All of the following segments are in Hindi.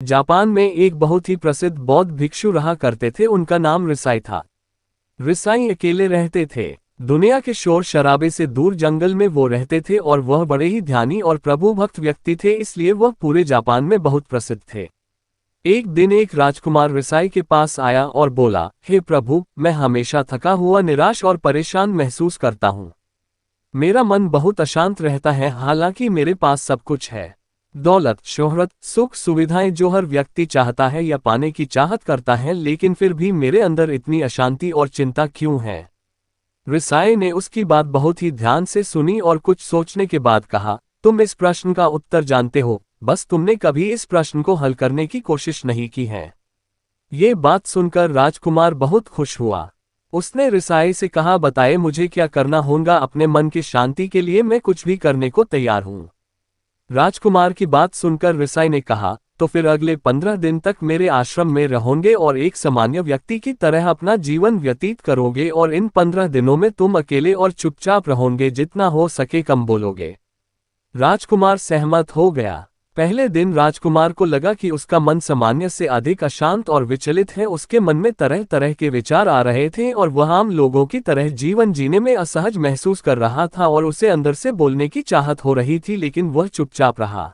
जापान में एक बहुत ही प्रसिद्ध बौद्ध भिक्षु रहा करते थे। उनका नाम रिसाई था। रिसाई अकेले रहते थे। दुनिया के शोर शराबे से दूर जंगल में वो रहते थे और वह बड़े ही ध्यानी और प्रभु भक्त व्यक्ति थे, इसलिए वह पूरे जापान में बहुत प्रसिद्ध थे। एक दिन एक राजकुमार रिसाई के पास आया और बोला, हे प्रभु, मैं हमेशा थका हुआ, निराश और परेशान महसूस करता हूँ। मेरा मन बहुत अशांत रहता है, हालांकि मेरे पास सब कुछ है, दौलत, शोहरत, सुख, सुविधाएं जो हर व्यक्ति चाहता है या पाने की चाहत करता है, लेकिन फिर भी मेरे अंदर इतनी अशांति और चिंता क्यों है। रिसाई ने उसकी बात बहुत ही ध्यान से सुनी और कुछ सोचने के बाद कहा, तुम इस प्रश्न का उत्तर जानते हो, बस तुमने कभी इस प्रश्न को हल करने की कोशिश नहीं की है। ये बात सुनकर राजकुमार बहुत खुश हुआ। उसने रिसाई से कहा, बताए मुझे क्या करना होगा, अपने मन की शांति के लिए मैं कुछ भी करने को तैयार हूँ। राजकुमार की बात सुनकर रिसाई ने कहा, तो फिर अगले 15 दिन तक मेरे आश्रम में रहोगे और एक सामान्य व्यक्ति की तरह अपना जीवन व्यतीत करोगे, और इन 15 दिनों में तुम अकेले और चुपचाप रहोगे, जितना हो सके कम बोलोगे। राजकुमार सहमत हो गया। पहले दिन राजकुमार को लगा कि उसका मन सामान्य से अधिक अशांत और विचलित है। उसके मन में तरह तरह के विचार आ रहे थे और वह आम लोगों की तरह जीवन जीने में असहज महसूस कर रहा था और उसे अंदर से बोलने की चाहत हो रही थी, लेकिन वह चुपचाप रहा।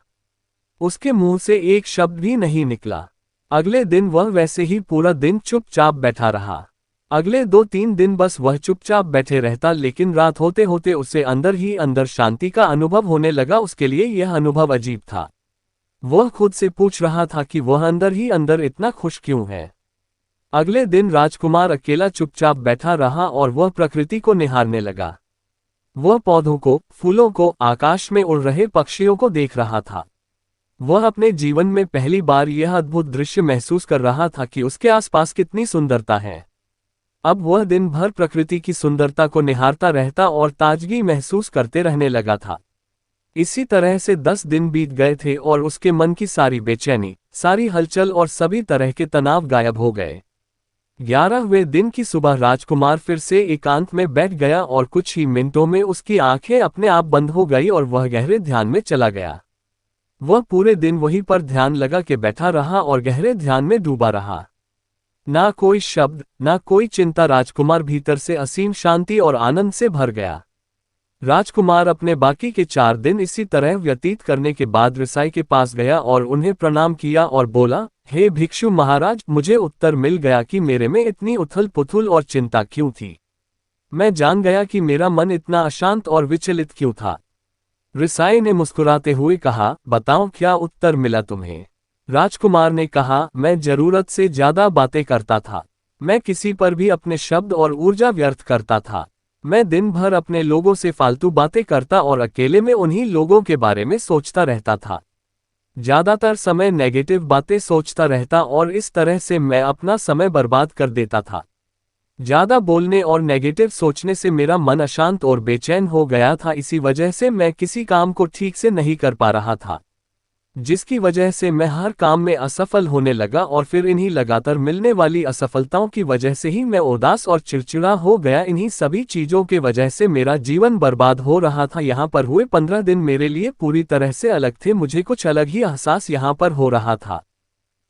उसके मुंह से एक शब्द भी नहीं निकला। अगले दिन वह वैसे ही पूरा दिन चुपचाप बैठा रहा। अगले 2-3 दिन बस वह चुपचाप बैठे रहता, लेकिन रात होते होते उसे अंदर ही अंदर शांति का अनुभव होने लगा। उसके लिए यह अनुभव अजीब था। वह खुद से पूछ रहा था कि वह अंदर ही अंदर इतना खुश क्यों है। अगले दिन राजकुमार अकेला चुपचाप बैठा रहा और वह प्रकृति को निहारने लगा। वह पौधों को, फूलों को, आकाश में उड़ रहे पक्षियों को देख रहा था। वह अपने जीवन में पहली बार यह अद्भुत दृश्य महसूस कर रहा था कि उसके आसपास कितनी सुंदरता है। अब वह दिन भर प्रकृति की सुंदरता को निहारता रहता और ताजगी महसूस करते रहने लगा था। इसी तरह से 10 दिन बीत गए थे और उसके मन की सारी बेचैनी, सारी हलचल और सभी तरह के तनाव गायब हो गए। 11वें दिन की सुबह राजकुमार फिर से एकांत में बैठ गया और कुछ ही मिनटों में उसकी आंखें अपने आप बंद हो गई और वह गहरे ध्यान में चला गया। वह पूरे दिन वहीं पर ध्यान लगा के बैठा रहा और गहरे ध्यान में डूबा रहा। ना कोई शब्द, ना कोई चिंता। राजकुमार भीतर से असीम शांति और आनंद से भर गया। राजकुमार अपने बाकी के 4 दिन इसी तरह व्यतीत करने के बाद रिसाई के पास गया और उन्हें प्रणाम किया और बोला, हे भिक्षु महाराज, मुझे उत्तर मिल गया कि मेरे में इतनी उथल पुथल और चिंता क्यों थी। मैं जान गया कि मेरा मन इतना अशांत और विचलित क्यों था। रिसाई ने मुस्कुराते हुए कहा, बताओ क्या उत्तर मिला तुम्हें। राजकुमार ने कहा, मैं जरूरत से ज्यादा बातें करता था। मैं किसी पर भी अपने शब्द और ऊर्जा व्यर्थ करता था। मैं दिन भर अपने लोगों से फालतू बातें करता और अकेले में उन्हीं लोगों के बारे में सोचता रहता था। ज्यादातर समय नेगेटिव बातें सोचता रहता और इस तरह से मैं अपना समय बर्बाद कर देता था। ज्यादा बोलने और नेगेटिव सोचने से मेरा मन अशांत और बेचैन हो गया था। इसी वजह से मैं किसी काम को ठीक से नहीं कर पा रहा था, जिसकी वजह से मैं हर काम में असफल होने लगा और फिर इन्हीं लगातार मिलने वाली असफलताओं की वजह से ही मैं उदास और चिड़चिड़ा हो गया। इन्हीं सभी चीजों के वजह से मेरा जीवन बर्बाद हो रहा था। यहाँ पर हुए 15 दिन मेरे लिए पूरी तरह से अलग थे। मुझे कुछ अलग ही एहसास यहाँ पर हो रहा था।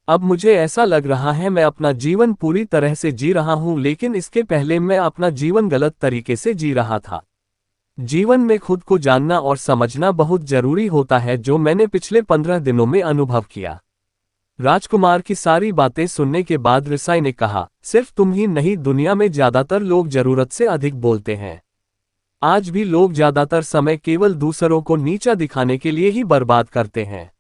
अब मुझे ऐसा लग रहा है मैं अपना जीवन पूरी तरह से जी रहा हूँ, लेकिन इसके पहले मैं अपना जीवन गलत तरीके से जी रहा था। जीवन में खुद को जानना और समझना बहुत जरूरी होता है, जो मैंने पिछले 15 दिनों में अनुभव किया। राजकुमार की सारी बातें सुनने के बाद रिसाई ने कहा, सिर्फ तुम ही नहीं, दुनिया में ज्यादातर लोग जरूरत से अधिक बोलते हैं। आज भी लोग ज्यादातर समय केवल दूसरों को नीचा दिखाने के लिए ही बर्बाद करते हैं।